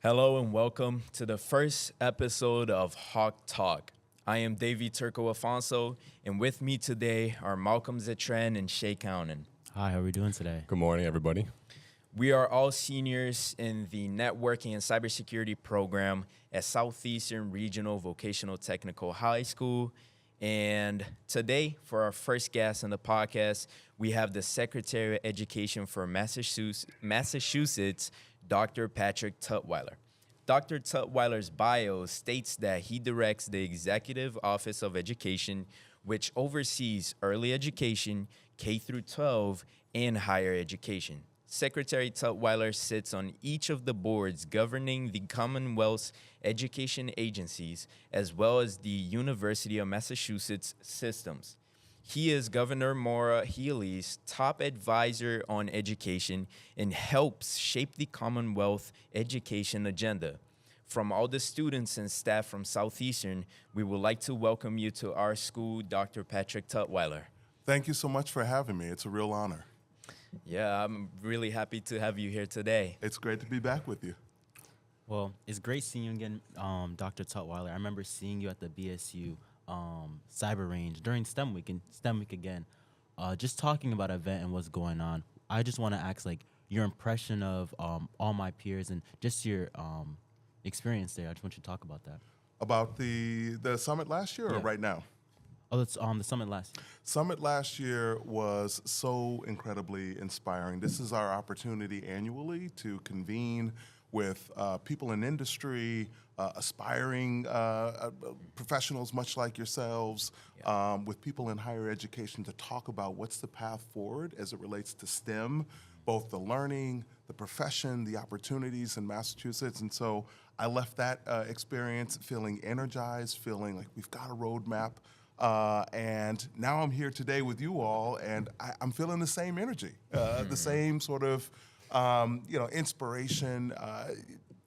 Hello and welcome to the first episode of Hawk Talk. I am Davey Turco Afonso, and with me today are Malcolm Zetren and Shay Cownan. Hi, how are we doing today? Good morning, everybody. We are all seniors in the Networking and Cybersecurity program at Southeastern Regional Vocational Technical High School. And today, for our first guest on the podcast, we have the Secretary of Education for Massachusetts, Dr. Patrick Tutwiler. Dr. Tutwiler's bio states that he directs the Executive Office of Education, which oversees early education, K through 12, and higher education. Secretary Tutwiler sits on each of the boards governing the Commonwealth's education agencies, as well as the University of Massachusetts systems. He is Governor Maura Healey's top advisor on education and helps shape the Commonwealth education agenda. From all the students and staff from Southeastern, we would like to welcome you to our school, Dr. Patrick Tutwiler. Thank you so much for having me. It's a real honor. Yeah, I'm really happy to have you here today. It's great to be back with you. Well, it's great seeing you again, Dr. Tutwiler. I remember seeing you at the BSU Cyber Range during STEM Week again. Just talking about the event and what's going on, I just want to ask, your impression of all my peers and just your experience there. I just want you to talk about that. About the summit last year or right now? Oh, that's the summit last year. Summit last year was so incredibly inspiring. This is our opportunity annually to convene with people in industry, aspiring professionals much like yourselves, with people in higher education to talk about what's the path forward as it relates to STEM, both the learning, the profession, the opportunities in Massachusetts. And so I left that experience feeling energized, feeling like we've got a roadmap. And now I'm here today with you all, and I'm feeling the same energy, the same sort of inspiration.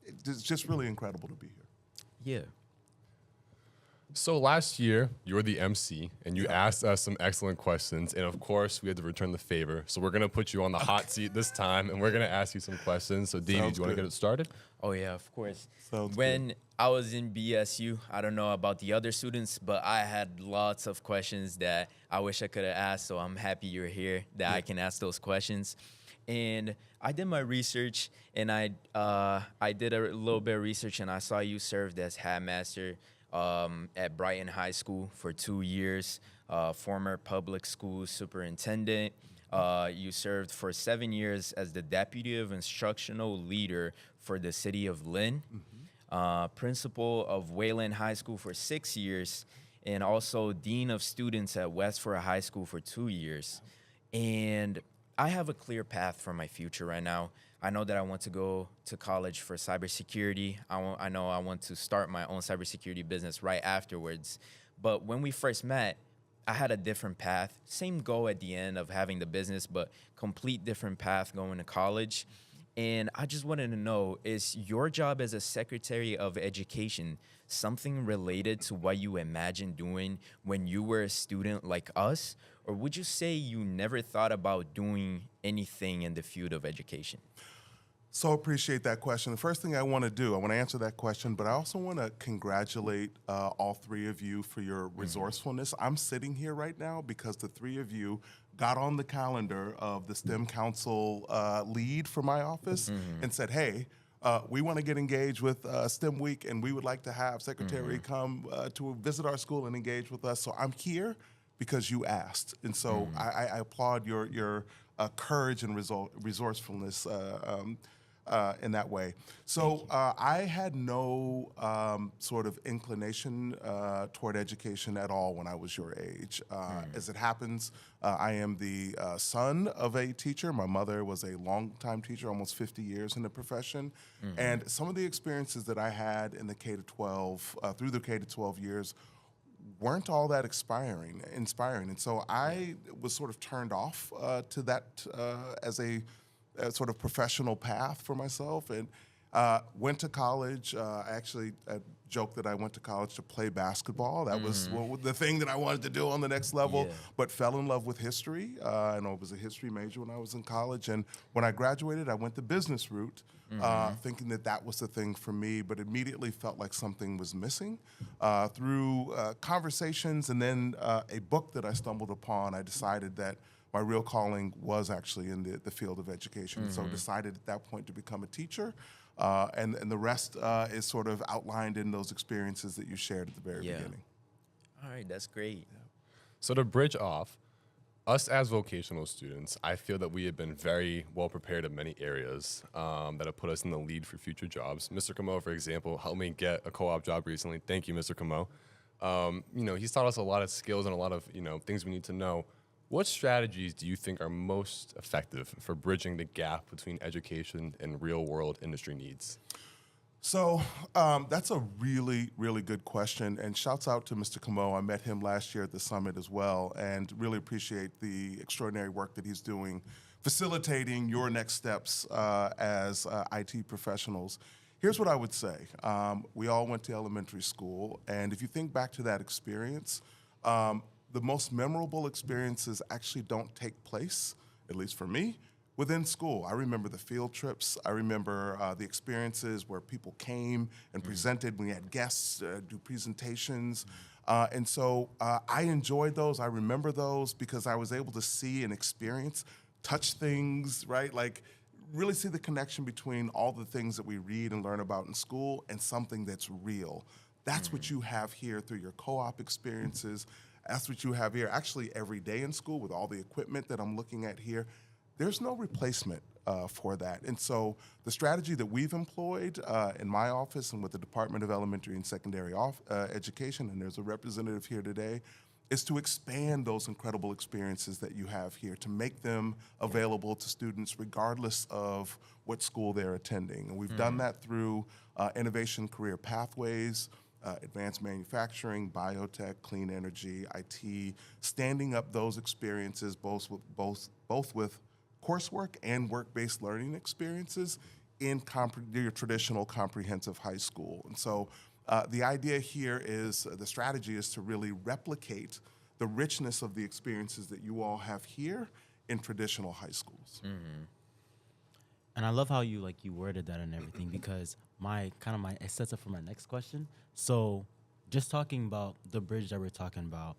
It's just really incredible to be here. Yeah. So last year, you were the MC, and you asked us some excellent questions. And of course, we had to return the favor. So we're going to put you on the hot seat this time, and we're going to ask you some questions. So, Davey, do you want to get it started? Oh, yeah, of course. Sounds when good. I was in BSU, I don't know about the other students, but I had lots of questions that I wish I could have asked. So I'm happy you're here, that I can ask those questions. And I did my research, and I did a little bit of research, and I saw you served as headmaster at Brighton High School for 2 years, former public school superintendent. You served for 7 years as the deputy of instructional leader for the city of Lynn, principal of Wayland High School for 6 years, and also dean of students at Westford High School for 2 years. And I have a clear path for my future right now. I know that I want to go to college for cybersecurity. I know I want to start my own cybersecurity business right afterwards. But when we first met, I had a different path. Same goal at the end of having the business, but complete different path going to college. And I just wanted to know, is your job as a Secretary of Education something related to what you imagined doing when you were a student like us? Or would you say you never thought about doing anything in the field of education? So appreciate that question. The first thing I want to answer that question, but I also want to congratulate all three of you for your resourcefulness. I'm sitting here right now because the three of you got on the calendar of the STEM Council lead for my office and said, hey, we want to get engaged with STEM Week, and we would like to have Secretary come to visit our school and engage with us. So I'm here because you asked. And so I applaud your courage and resourcefulness in that way. So I had no sort of inclination toward education at all when I was your age. As it happens, I am the son of a teacher. My mother was a longtime teacher, almost 50 years in the profession. And some of the experiences that I had in the K-12, through the K-12 years, weren't all that inspiring. And so I was sort of turned off to that as a sort of professional path for myself, and went to college. I actually joke that I went to college to play basketball. That was the thing that I wanted to do on the next level, Yeah. but fell in love with history. I was a history major when I was in college. And when I graduated, I went the business route, thinking that that was the thing for me, but immediately felt like something was missing. Through conversations and then a book that I stumbled upon, I decided that my real calling was actually in the field of education. So decided at that point to become a teacher. And the rest is sort of outlined in those experiences that you shared at the very beginning. All right, that's great. So to bridge off, us as vocational students, I feel that we have been very well prepared in many areas that have put us in the lead for future jobs. Mr. Camo, for example, helped me get a co-op job recently. Thank you, Mr. Camo. He's taught us a lot of skills and a lot of things we need to know. What strategies do you think are most effective for bridging the gap between education and real-world industry needs? So that's a really, really good question. And shouts out to Mr. Camo. I met him last year at the summit as well, and really appreciate the extraordinary work that he's doing, facilitating your next steps as IT professionals. Here's what I would say. We all went to elementary school, and if you think back to that experience, the most memorable experiences actually don't take place, at least for me, within school. I remember the field trips. I remember the experiences where people came and presented. We had guests do presentations. And so I enjoyed those. I remember those because I was able to see and experience, touch things, right? Like really see the connection between all the things that we read and learn about in school and something that's real. That's what you have here through your co-op experiences. That's what you have here actually every day in school with all the equipment that I'm looking at here. There's no replacement for that. And so the strategy that we've employed in my office and with the Department of Elementary and Secondary Education, and there's a representative here today, is to expand those incredible experiences that you have here, to make them available to students regardless of what school they're attending. And we've done that through innovation career pathways, advanced manufacturing, biotech, clean energy, IT, standing up those experiences both with coursework and work-based learning experiences in your traditional comprehensive high school. And so the idea here is, the strategy is to really replicate the richness of the experiences that you all have here in traditional high schools. And I love how you worded that and everything, because it sets up for my next question. So just talking about the bridge that we're talking about,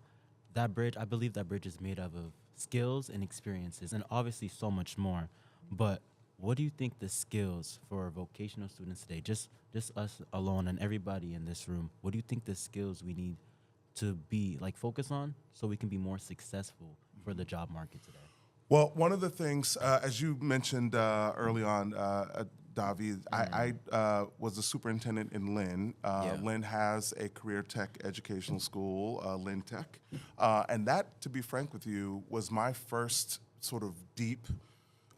that bridge, I believe that bridge is made up of skills and experiences and obviously so much more. But what do you think the skills for vocational students today, just us alone and everybody in this room, what do you think the skills we need to be focus on so we can be more successful for the job market today? Well, one of the things, as you mentioned early on, Davi, I was a superintendent in Lynn. Lynn has a career tech educational school, Lynn Tech. And that, to be frank with you, was my first sort of deep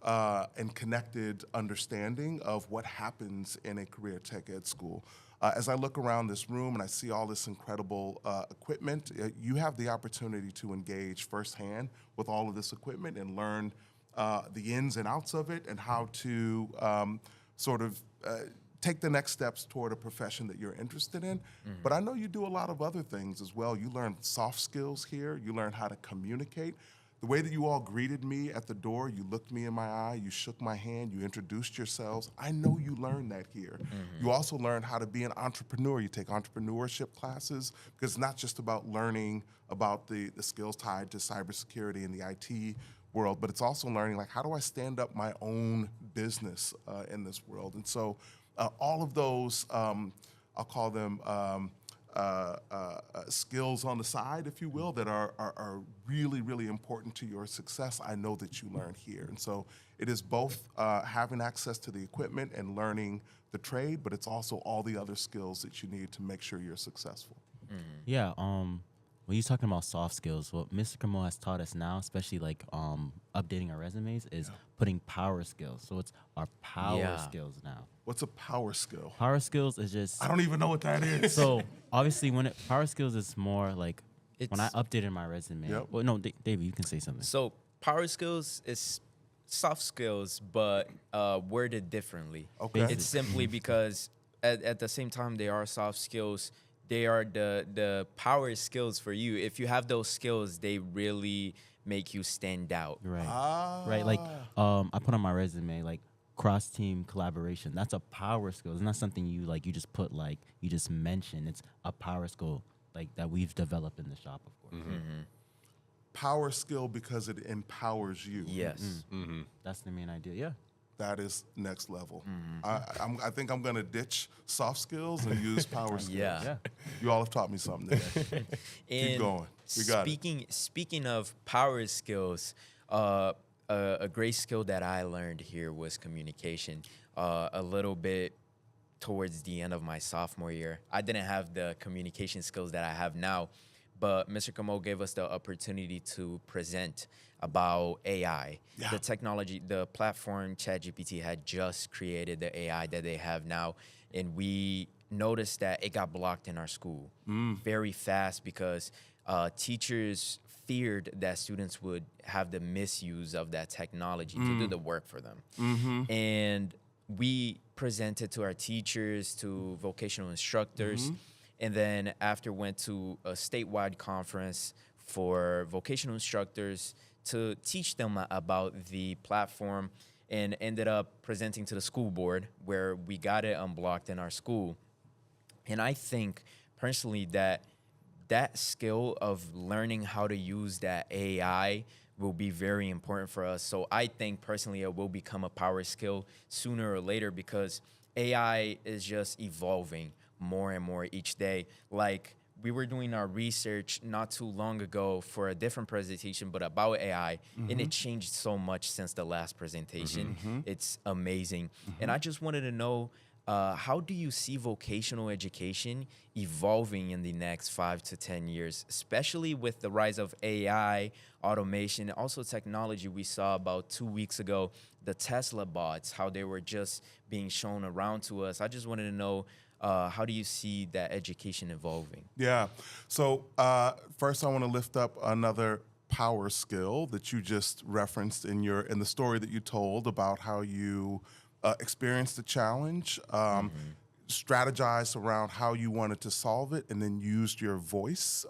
and connected understanding of what happens in a career tech ed school. As I look around this room and I see all this incredible equipment, you have the opportunity to engage firsthand with all of this equipment and learn the ins and outs of it and how to take the next steps toward a profession that you're interested in. But I know you do a lot of other things as well. You learn soft skills here. You learn how to communicate. The way that you all greeted me at the door, you looked me in my eye, you shook my hand, you introduced yourselves. I know you learned that here. You also learn how to be an entrepreneur. You take entrepreneurship classes, because it's not just about learning about the skills tied to cybersecurity and the IT world, but it's also learning, how do I stand up my own business in this world? And so all of those, I'll call them skills on the side, if you will, that are really, really important to your success, I know that you learn here. And so it is both having access to the equipment and learning the trade, but it's also all the other skills that you need to make sure you're successful. Yeah, when you're talking about soft skills, what Mr. Camo has taught us now, especially updating our resumes, is putting power skills. So it's our power skills now. What's a power skill? Power skills is just... I don't even know what that is. So obviously power skills is more when I updated my resume. Yep. Well, no, David, you can say something. So power skills is soft skills, but worded differently. Okay. It's simply because at the same time, they are soft skills. They are the power skills for you. If you have those skills, they really make you stand out. Right. Right. Like, I put on my resume, like, cross team collaboration. That's a power skill. It's not something you like. You just put like you just mention. It's a power skill like that we've developed in the shop, of course. Power skill because it empowers you. Yes. That's the main idea. Yeah. That is next level. I think I'm going to ditch soft skills and use power skills. Yeah. You all have taught me something today. Keep going. We got it. Speaking of power skills, a great skill that I learned here was communication. A little bit towards the end of my sophomore year, I didn't have the communication skills that I have now, but Mr. Camo gave us the opportunity to present about AI. Yeah. The technology, the platform ChatGPT had just created the AI that they have now, and we noticed that it got blocked in our school very fast because teachers feared that students would have the misuse of that technology to do the work for them. And we presented to our teachers, to vocational instructors, and then after went to a statewide conference for vocational instructors to teach them about the platform, and ended up presenting to the school board where we got it unblocked in our school. And I think personally that skill of learning how to use that AI will be very important for us. So I think personally it will become a power skill sooner or later because AI is just evolving more and more each day. Like we were doing our research not too long ago for a different presentation, but about AI, and it changed so much since the last presentation. It's amazing. And I just wanted to know, how do you see vocational education evolving in the next 5 to 10 years, especially with the rise of AI, automation, and also technology? We saw about 2 weeks ago, the Tesla bots, how they were just being shown around to us. I just wanted to know, how do you see that education evolving? Yeah. So first, I want to lift up another power skill that you just referenced in the story that you told about how you experienced the challenge, strategized around how you wanted to solve it, and then used your voice,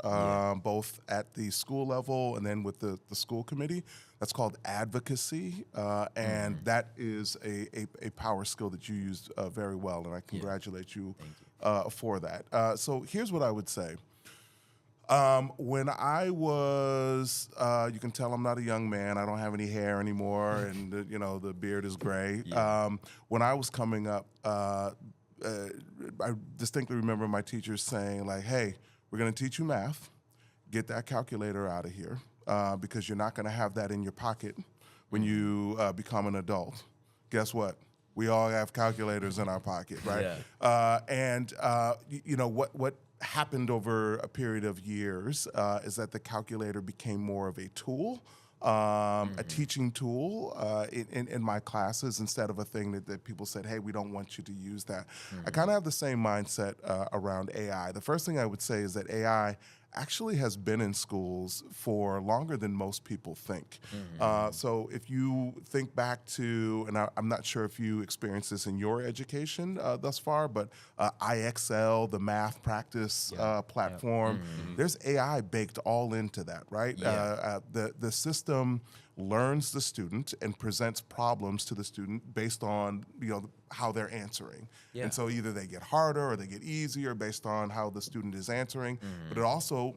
both at the school level and then with the school committee. That's called advocacy, and that is a power skill that you used very well, and I congratulate you for that. So here's what I would say. When I was, you can tell I'm not a young man. I don't have any hair anymore, and the beard is gray. When I was coming up, I distinctly remember my teachers saying, like, "Hey, we're going to teach you math. Get that calculator out of here because you're not going to have that in your pocket when you become an adult." Guess what? We all have calculators in our pocket, right? Yeah. What happened over a period of years is that the calculator became more of a tool, a teaching tool in my classes instead of a thing that people said, hey, we don't want you to use that. I kind of have the same mindset around AI. The first thing I would say is that AI actually has been in schools for longer than most people think. So if you think back to, and I'm not sure if you experienced this in your education thus far, but IXL, the math practice platform, there's AI baked all into that, right? The system learns the student and presents problems to the student based on how they're answering. And so either they get harder or they get easier based on how the student is answering, but it also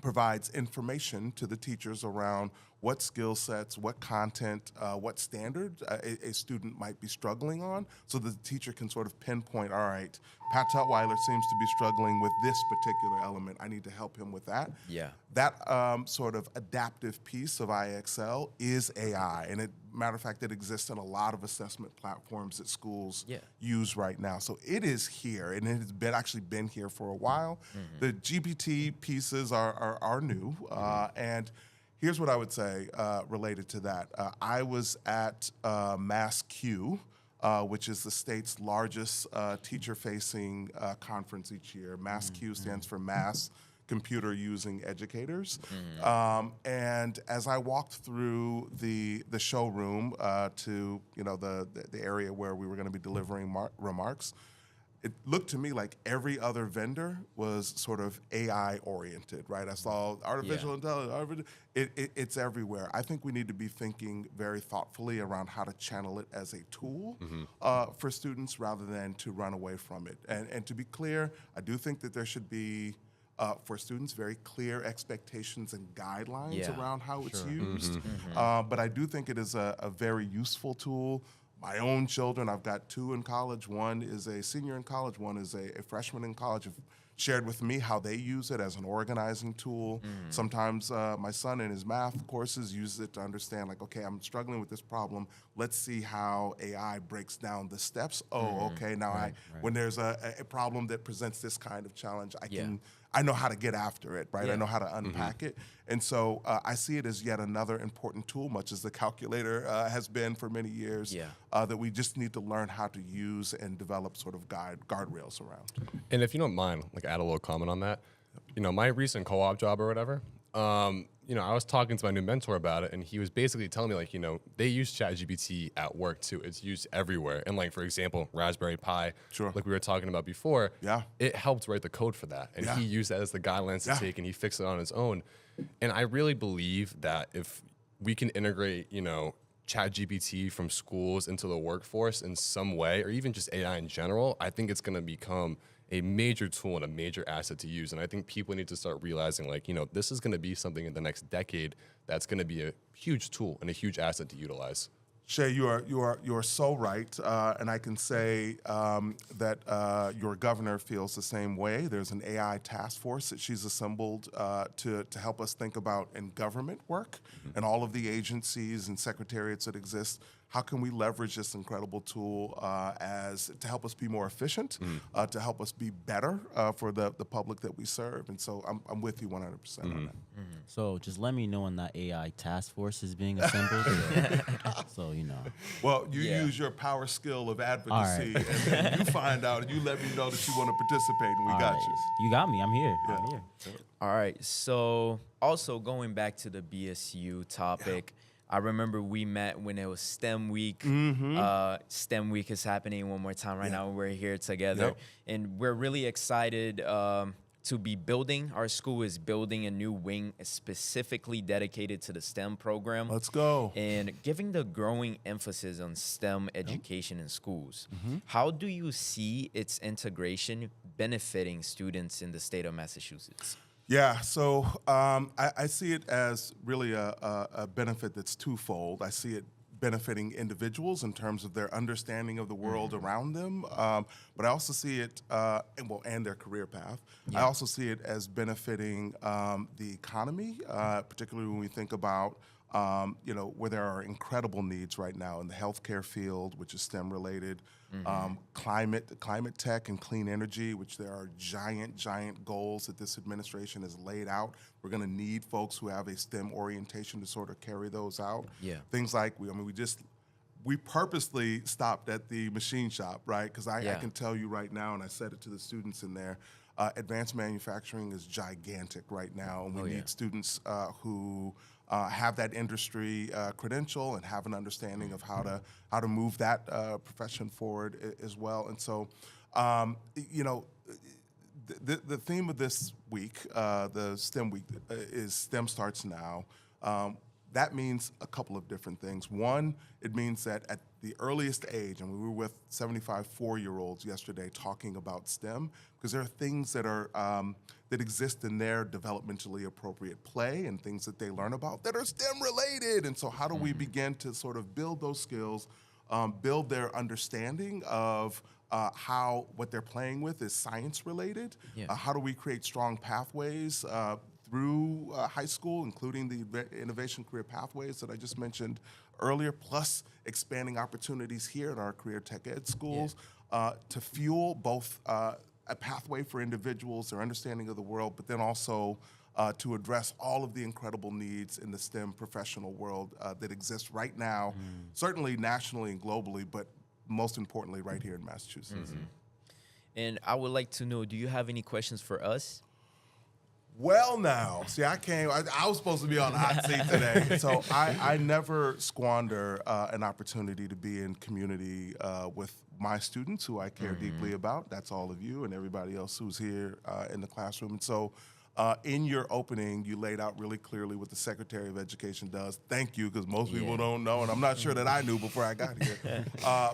provides information to the teachers around what skill sets, what content, what standards a student might be struggling on, so that the teacher can sort of pinpoint, all right, Pat Tutwiler seems to be struggling with this particular element. I need to help him with that. Yeah. That sort of adaptive piece of IXL is AI. And matter of fact, it exists in a lot of assessment platforms that schools use right now. So it is here, and it has actually been here for a while. The GPT pieces are new, and here's what I would say related to that. I was at MassQ, which is the state's largest teacher-facing conference each year. MassQ stands for Mass Computer Using Educators. And as I walked through the showroom to the area where we were going to be delivering remarks, it looked to me like every other vendor was sort of AI oriented, right? I saw artificial intelligence, it's everywhere. I think we need to be thinking very thoughtfully around how to channel it as a tool for students rather than to run away from it. And to be clear, I do think that there should be, for students, very clear expectations and guidelines around how it's used. But I do think it is a very useful tool. My own children, I've got 2 in college. One is a senior in college, one is a freshman in college, have shared with me how they use it as an organizing tool. Sometimes my son in his math courses uses it to understand, like, okay, I'm struggling with this problem. Let's see how AI breaks down the steps. Oh, okay, now when there's a problem that presents this kind of challenge, I know how to get after it, right? I know how to unpack it. And so I see it as yet another important tool, much as the calculator has been for many years, that we just need to learn how to use and develop sort of guardrails around. And if you don't mind, like add a little comment on that. You know, my recent co-op job or whatever, you know, I was talking to my new mentor about it, and he was basically telling me, like, you know, they use ChatGPT at work too. It's used everywhere. And like, for example, Raspberry Pi, like we were talking about before, it helped write the code for that. And he used that as the guidelines to take, and he fixed it on his own. And I really believe that if we can integrate, you know, ChatGPT from schools into the workforce in some way, or even just AI in general, I think it's going to become a major tool and a major asset to use. And I think people need to start realizing, like, you know, this is going to be something in the next decade that's going to be a huge tool and a huge asset to utilize. Shay, you are so right, and I can say that your governor feels the same way. There's an AI task force that she's assembled to help us think about in government work and all of the agencies and secretariats that exist. How can we leverage this incredible tool to help us be more efficient, to help us be better for the public that we serve? And so I'm with you 100% on that. So just let me know when that AI task force is being assembled. So, you know. Well, you use your power skill of advocacy, and then you find out, and you let me know that you want to participate, and we got you. You got me. I'm here. I'm here. All right. So also going back to the BSU topic, I remember we met when it was STEM Week. STEM Week is happening one more time right now. We're here together. And we're really excited to be building. Our school is building a new wing specifically dedicated to the STEM program. Let's go. And giving the growing emphasis on STEM education in schools. How do you see its integration benefiting students in the state of Massachusetts? Yeah, so I see it as really a benefit that's twofold. I see it benefiting individuals in terms of their understanding of the world around them, but I also see it, and their career path. I also see it as benefiting the economy, particularly when we think about where there are incredible needs right now in the healthcare field, which is STEM related, climate tech and clean energy, which there are giant goals that this administration has laid out. We're going to need folks who have a STEM orientation to sort of carry those out. Things like we purposely stopped at the machine shop, right? Because I can tell you right now, and I said it to the students in there, advanced manufacturing is gigantic right now, and we need students who have that industry credential and have an understanding of how to move that profession forward as well. And so, the theme of this week, the STEM week, is STEM Starts Now. That means a couple of different things. One, it means that at the earliest age, and we were with 75 4-year-olds yesterday talking about STEM, because there are things that are that exist in their developmentally appropriate play and things that they learn about that are STEM related. And so how do we begin to sort of build those skills, build their understanding of how what they're playing with is science related? How do we create strong pathways through high school, including the innovation career pathways that I just mentioned earlier, plus expanding opportunities here in our career tech ed schools to fuel both a pathway for individuals, their understanding of the world, but then also to address all of the incredible needs in the STEM professional world that exist right now, certainly nationally and globally, but most importantly right here in Massachusetts. And I would like to know, do you have any questions for us? Well, now, see, I was supposed to be on the hot seat today. So I never squander an opportunity to be in community with my students who I care deeply about. That's all of you and everybody else who's here in the classroom. And so in your opening, you laid out really clearly what the Secretary of Education does. Thank you, because most people don't know, and I'm not sure that I knew before I got here.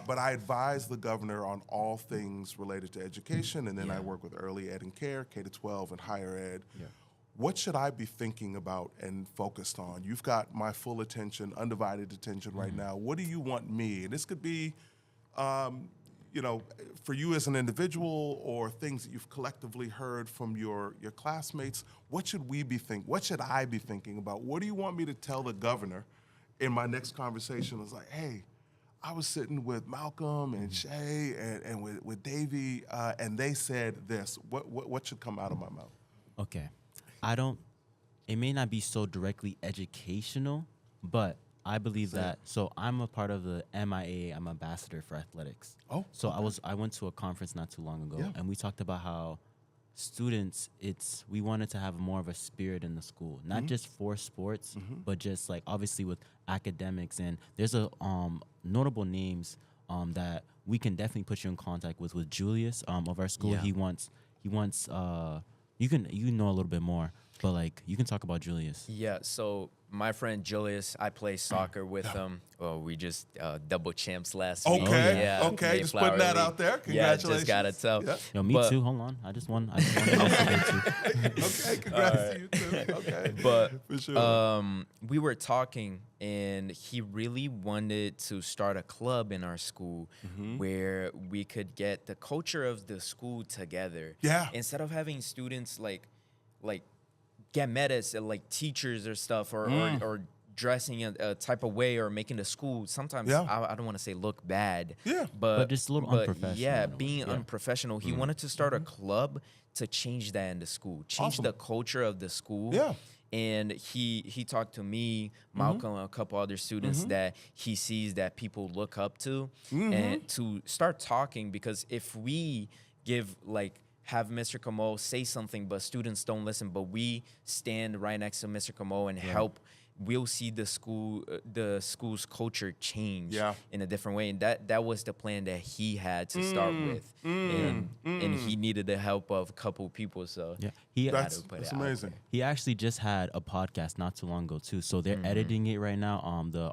But I advise the governor on all things related to education, and then I work with early ed and care, K-12, and higher ed. What should I be thinking about and focused on? You've got my full attention, undivided attention right now. What do you want me? And this could be, for you as an individual or things that you've collectively heard from your classmates. What should we be thinking? What should I be thinking about? What do you want me to tell the governor in my next conversation? It's like, hey, I was sitting with Malcolm and Shay and with Davey, and they said this. What should come out of my mouth? Okay. It may not be so directly educational, but I believe that, so I'm a part of the MIA, I'm ambassador for athletics. Oh, So okay. I went to a conference not too long ago, and we talked about how students, we wanted to have more of a spirit in the school, not just for sports, but just like obviously with academics. And there's a notable names that we can definitely put you in contact with Julius of our school. Yeah. He wants you know a little bit more, but like you can talk about Julius. Yeah, so my friend Julius, I play soccer with him. Oh, we just double champs last week. Okay, Yeah, okay, just Mayflower putting that League. out there. Yeah, Congratulations. just gotta tell. Yeah. Yo, me But- too. Hold on, I just won yesterday too. Okay, congrats to you too. Okay, But for sure. we were talking, and he really wanted to start a club in our school where we could get the culture of the school together. Yeah. Instead of having students like get mad at like teachers or stuff, or dressing a type of way or making the school sometimes I don't want to say look bad. Yeah. But just a little unprofessional Yeah, in a way. being unprofessional. He wanted to start a club to change that in the school, change Awesome. the culture of the school. Yeah. And he talked to me, Malcolm, and a couple other students that he sees that people look up to, and to start talking, because if we have Mr. Camo say something, but students don't listen, but we stand right next to Mr. Camo and help, we'll see the school's culture change in a different way. And that was the plan that he had to start with. And he needed the help of a couple people. So Yeah, That's out amazing. there. he actually just had a podcast not too long ago too. So they're editing it right now.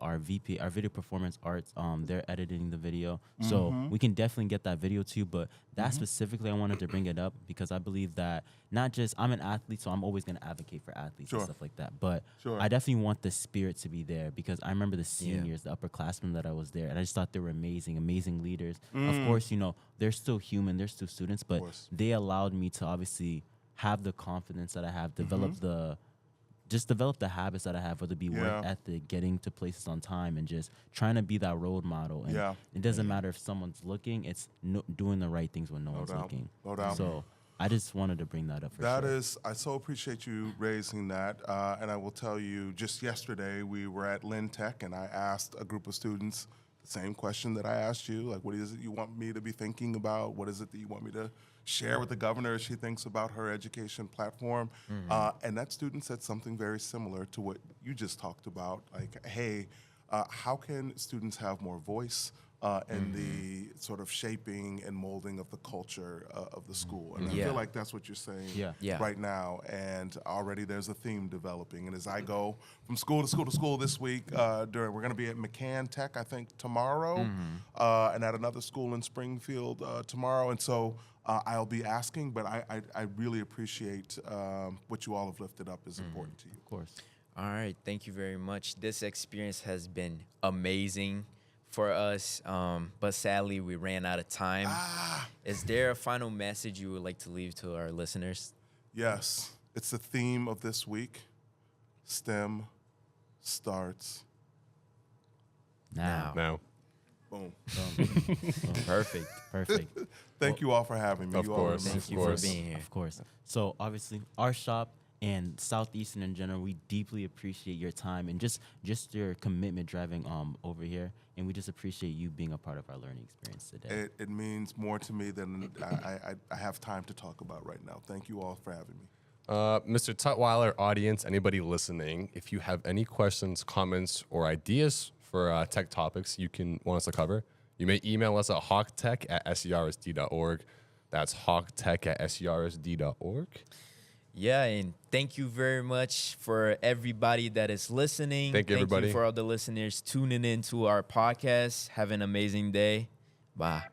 Our video performance arts, they're editing the video. So we can definitely get that video to you. But that specifically, I wanted to bring it up because I believe that not just I'm an athlete, so I'm always going to advocate for athletes and stuff like that. But I definitely want the spirit to be there, because I remember the seniors, the upperclassmen that I was there, and I just thought they were amazing leaders. Of course, they're still human, they're still students, but they allowed me to obviously have the confidence that I have, develop the habits that I have, whether it be work ethic, getting to places on time, and just trying to be that role model. And it doesn't matter if someone's looking; it's doing the right things when no one's doubt. looking. No doubt. So I just wanted to bring that up for sure. I so appreciate you raising that. And I will tell you, just yesterday, we were at Lynn Tech, and I asked a group of students the same question that I asked you. Like, what is it you want me to be thinking about? What is it that you want me to share with the governor as she thinks about her education platform? And that student said something very similar to what you just talked about. Like, hey, how can students have more voice in the sort of shaping and molding of the culture of the school? And I feel like that's what you're saying right now. And already there's a theme developing. And as I go from school to school to school this week, we're going to be at McCann Tech, I think, tomorrow, and at another school in Springfield tomorrow. And so I'll be asking, but I really appreciate what you all have lifted up is important to you. Of course. All right, thank you very much. This experience has been amazing for us, but sadly we ran out of time. Is there a final message you would like to leave to our listeners? Yes, it's the theme of this week. STEM starts Now. Now. boom. Perfect. Perfect. Thank you all for having me. Of You all are course. amazing. Thank you for being here. Of course. So obviously, our shop and Southeastern in general, we deeply appreciate your time and just your commitment driving over here, and we just appreciate you being a part of our learning experience today. It means more to me than I have time to talk about right now. Thank you all for having me. Mr. Tutwiler, audience, anybody listening, if you have any questions, comments, or ideas for tech topics you want us to cover, you may email us at hawktech@sersd.org. That's hawktech@sersd.org. Yeah, and thank you very much for everybody that is listening. Thank you, everybody. Thank you for all the listeners tuning in to our podcast. Have an amazing day. Bye.